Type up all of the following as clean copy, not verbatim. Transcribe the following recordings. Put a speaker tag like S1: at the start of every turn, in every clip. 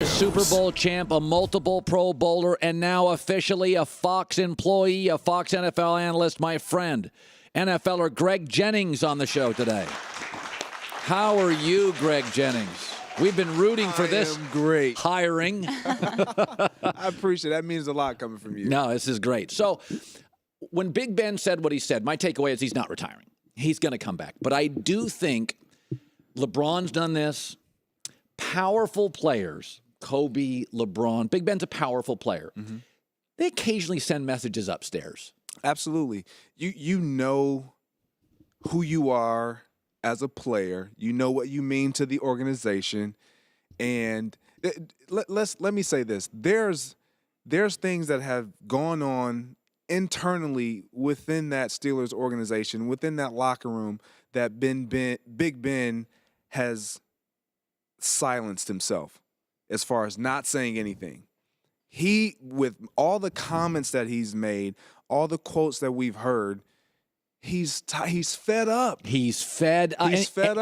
S1: Super Bowl champ, a multiple Pro Bowler, and now officially a Fox employee, a Fox NFL analyst, my friend, NFLer Greg Jennings on the show today. How are you, Greg Jennings? We've been rooting for this
S2: great
S1: hiring.
S2: I appreciate it. That means a lot coming from you.
S1: No, this is great. So when Big Ben said what he said, my takeaway is he's not retiring. He's going to come back. But I do think LeBron's done this. Powerful players, Kobe, LeBron, Big Ben's a powerful player. Mm-hmm. They occasionally send messages upstairs.
S2: Absolutely. You know who you are as a player. You know what you mean to the organization. And let me say this. There's things that have gone on internally within that Steelers organization, within that locker room, that Big Ben has silenced himself as far as not saying anything. He, with all the comments that he's made, all the quotes that we've heard, he's fed up.
S1: He's fed up.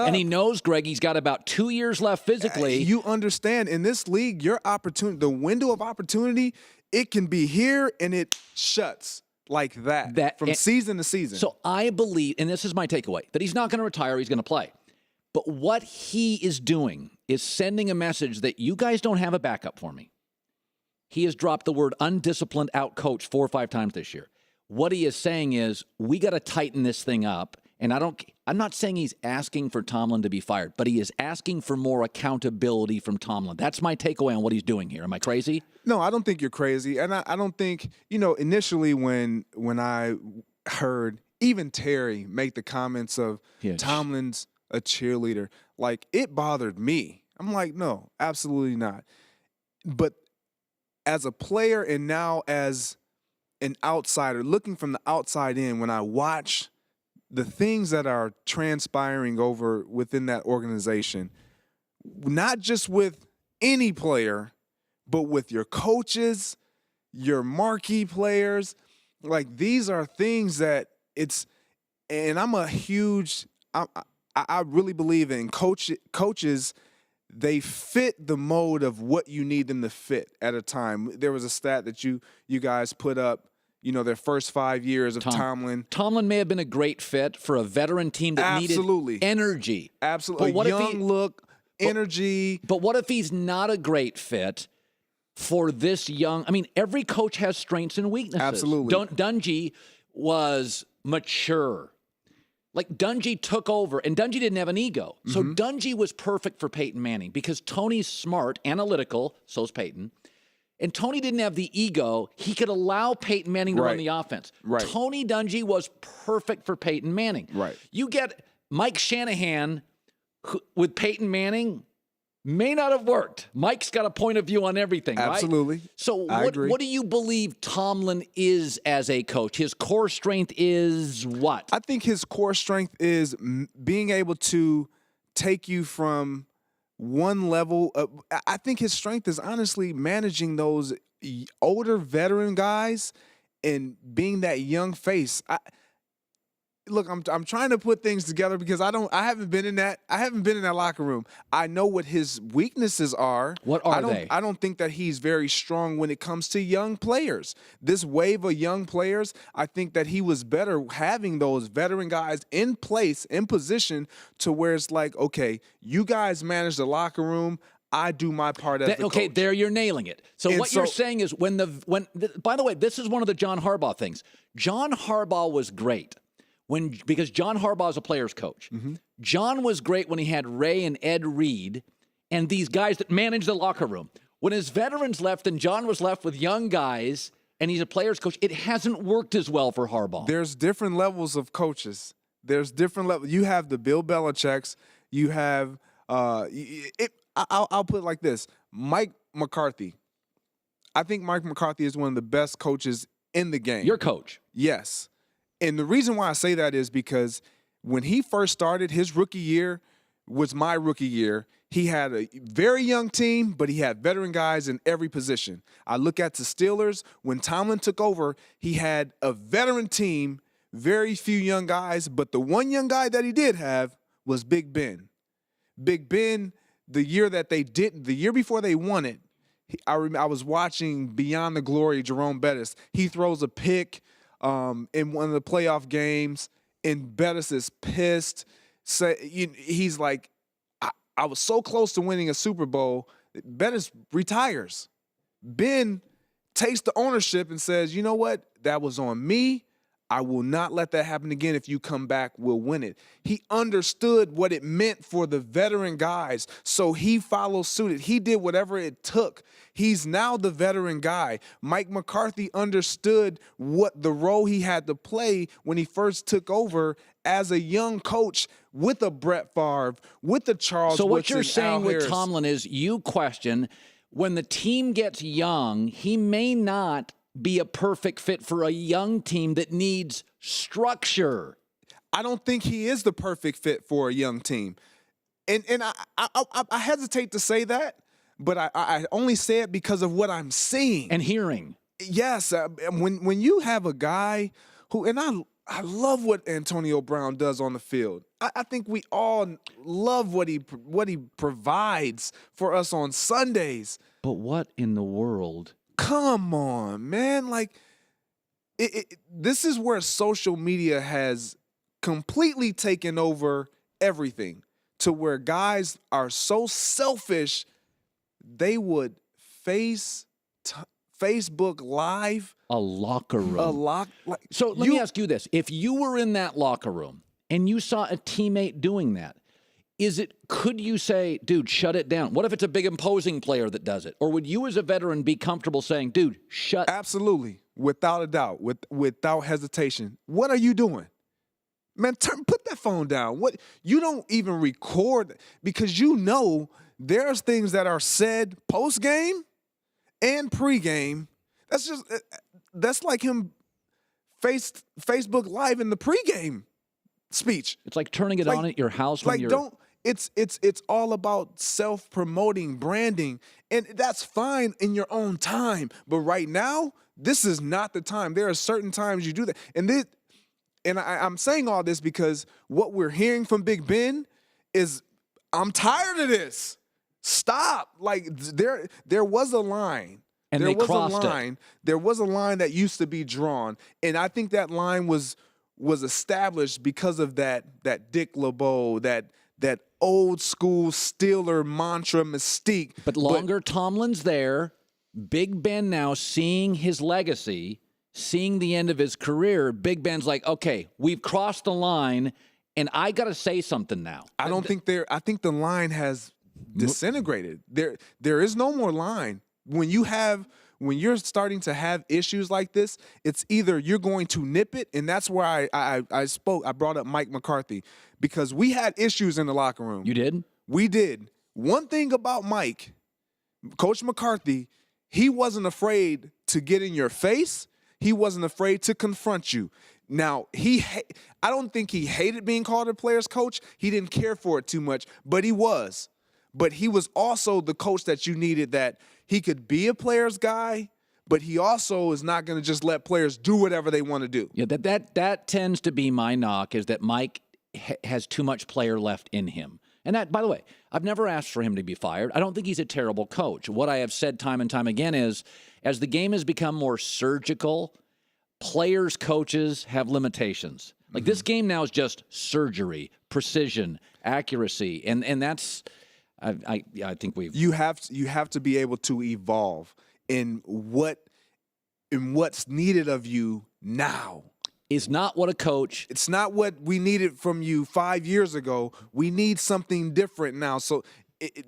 S1: And he knows, Greg, he's got about 2 years left physically.
S2: You understand, in this league, your opportunity, the window of opportunity, it can be here and it shuts like that from season to season.
S1: So I believe, and this is my takeaway, that he's not going to retire, he's going to play. But what he is doing is sending a message that you guys don't have a backup for me. He has dropped the word undisciplined, out-coached 4 or 5 times this year. What he is saying is, we got to tighten this thing up. And I'm not saying he's asking for Tomlin to be fired, but he is asking for more accountability from Tomlin. That's my takeaway on what he's doing here. Am I crazy?
S2: No, I don't think you're crazy. And I don't think, initially when I heard even Terry make the comments of Tomlin's a cheerleader, like, it bothered me. I'm like, no, absolutely not. But as a player and now as an outsider, looking from the outside in, when I watch the things that are transpiring over within that organization, not just with any player, but with your coaches, your marquee players, like, these are things that and I'm a huge, I really believe in coaches. They fit the mode of what you need them to fit at a time. There was a stat that you guys put up, their first 5 years of Tomlin.
S1: Tomlin may have been a great fit for a veteran team that needed energy.
S2: Absolutely. But energy.
S1: But what if he's not a great fit for this young? I mean, every coach has strengths and weaknesses.
S2: Absolutely.
S1: Dungy was mature. Like, Dungy took over, and Dungy didn't have an ego. So Dungy was perfect for Peyton Manning because Tony's smart, analytical, so's Peyton. And Tony didn't have the ego. He could allow Peyton Manning to run the offense.
S2: Right.
S1: Tony Dungy was perfect for Peyton Manning.
S2: Right.
S1: You get Mike Shanahan with Peyton Manning, may not have worked. Mike's got a point of view on everything,
S2: Absolutely.
S1: Right? So
S2: I agree.
S1: What do you believe Tomlin is as a coach? His core strength is what?
S2: I think his core strength is being able to take you from one level. I think his strength is honestly managing those older veteran guys and being that young face. Look, I'm trying to put things together because I haven't been in that locker room. I know what his weaknesses are.
S1: What are they?
S2: I don't think that he's very strong when it comes to young players. This wave of young players, I think that he was better having those veteran guys in place, in position, to where it's like, okay, you guys manage the locker room. I do my part as the coach.
S1: Okay, there you're nailing it. So you're saying is by the way, this is one of the John Harbaugh things. John Harbaugh was great. Because John Harbaugh is a player's coach. Mm-hmm. John was great when he had Ray and Ed Reed and these guys that managed the locker room. When his veterans left and John was left with young guys and he's a player's coach, it hasn't worked as well for Harbaugh.
S2: There's different levels of coaches. There's different levels. You have the Bill Belichick's. You have I'll put it like this. Mike McCarthy. I think Mike McCarthy is one of the best coaches in the game.
S1: Your coach.
S2: Yes. And the reason why I say that is because when he first started, his rookie year was my rookie year. He had a very young team, but he had veteran guys in every position. I look at the Steelers. When Tomlin took over, he had a veteran team, very few young guys, but the one young guy that he did have was Big Ben. Big Ben, the year before they won it, I was watching Beyond the Glory, Jerome Bettis. He throws a pick in one of the playoff games, and Bettis is pissed. He's like, I was so close to winning a Super Bowl. Bettis retires. Ben takes the ownership and says, you know what? That was on me. I will not let that happen again. If you come back, we'll win it. He understood what it meant for the veteran guys, so he followed suit. He did whatever it took. He's now the veteran guy. Mike McCarthy understood what the role he had to play when he first took over as a young coach with a Brett Favre, with the Charles
S1: So what
S2: Woodson,
S1: you're saying
S2: Al
S1: with
S2: Harris.
S1: Tomlin is you question when the team gets young, he may not be a perfect fit for a young team that needs structure.
S2: I don't think he is the perfect fit for a young team. And I hesitate to say that, but I only say it because of what I'm seeing.
S1: And hearing.
S2: Yes, when you have a guy who, and I love what Antonio Brown does on the field. I think we all love what he provides for us on Sundays.
S1: But what in the world?
S2: Come on, man. Like, this is where social media has completely taken over everything, to where guys are so selfish, they would Facebook Live
S1: A locker room. So let me ask you this. If you were in that locker room and you saw a teammate doing that, could you say, dude, shut it down? What if it's a big imposing player that does it? Or would you as a veteran be comfortable saying, dude, shut?
S2: Absolutely. Without a doubt. Without hesitation. What are you doing? Man, put that phone down. You don't even record, because you know there's things that are said post-game and pre-game. That's like him Facebook Live in the pre-game speech.
S1: It's like turning it on at your house when you're...
S2: It's all about self-promoting, branding, and that's fine in your own time. But right now, this is not the time. There are certain times you do that. And I'm saying all this because what we're hearing from Big Ben is, I'm tired of this. Stop. Like, there was a line.
S1: And they crossed it.
S2: There was a line that used to be drawn, and I think that line was established because of that Dick LeBeau, that old school Steeler mantra mystique.
S1: But Tomlin's there. Big Ben now seeing his legacy, seeing the end of his career. Big Ben's like, okay, we've crossed the line, and I got to say something now.
S2: I think the line has disintegrated. There is no more line. When you're starting to have issues like this, it's either you're going to nip it, and that's where I brought up Mike McCarthy, because we had issues in the locker room.
S1: You did?
S2: We did. One thing about Mike, Coach McCarthy, he wasn't afraid to get in your face. He wasn't afraid to confront you. Now, I don't think he hated being called a player's coach. He didn't care for it too much, but he was. But he was also the coach that you needed, that he could be a player's guy, but he also is not going to just let players do whatever they want to do.
S1: Yeah, that tends to be my knock, is that Mike has too much player left in him. And that, by the way, I've never asked for him to be fired. I don't think he's a terrible coach. What I have said time and time again is, as the game has become more surgical, players, coaches have limitations. Like, this game now is just surgery, precision, accuracy, and that's... I think you
S2: have to be able to evolve in what's needed of you now.
S1: It's not what a coach.
S2: It's not what we needed from you 5 years ago. We need something different now. So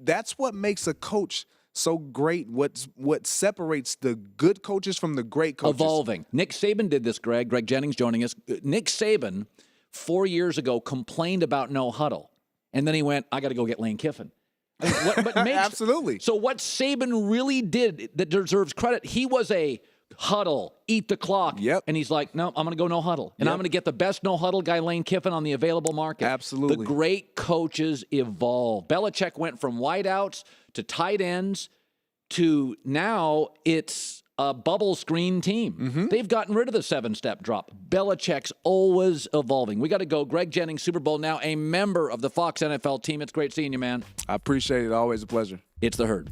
S2: that's what makes a coach so great. What separates the good coaches from the great coaches.
S1: Evolving. Nick Saban did this, Greg. Greg Jennings joining us. Nick Saban 4 years ago complained about no huddle, and then he went, I got to go get Lane Kiffin.
S2: Absolutely.
S1: So what Saban really did that deserves credit, he was a huddle, eat the clock.
S2: Yep.
S1: And he's like, no, I'm going to go no huddle. And I'm going to get the best no huddle guy, Lane Kiffin, on the available market.
S2: Absolutely.
S1: The great coaches evolve. Belichick went from wideouts to tight ends to now it's a bubble screen team. They've gotten rid of the 7-step drop. Belichick's always evolving. We got to go. Greg Jennings, Super Bowl now, a member of the Fox NFL team. It's great seeing you, man.
S2: I appreciate it. Always a pleasure.
S1: It's The Herd.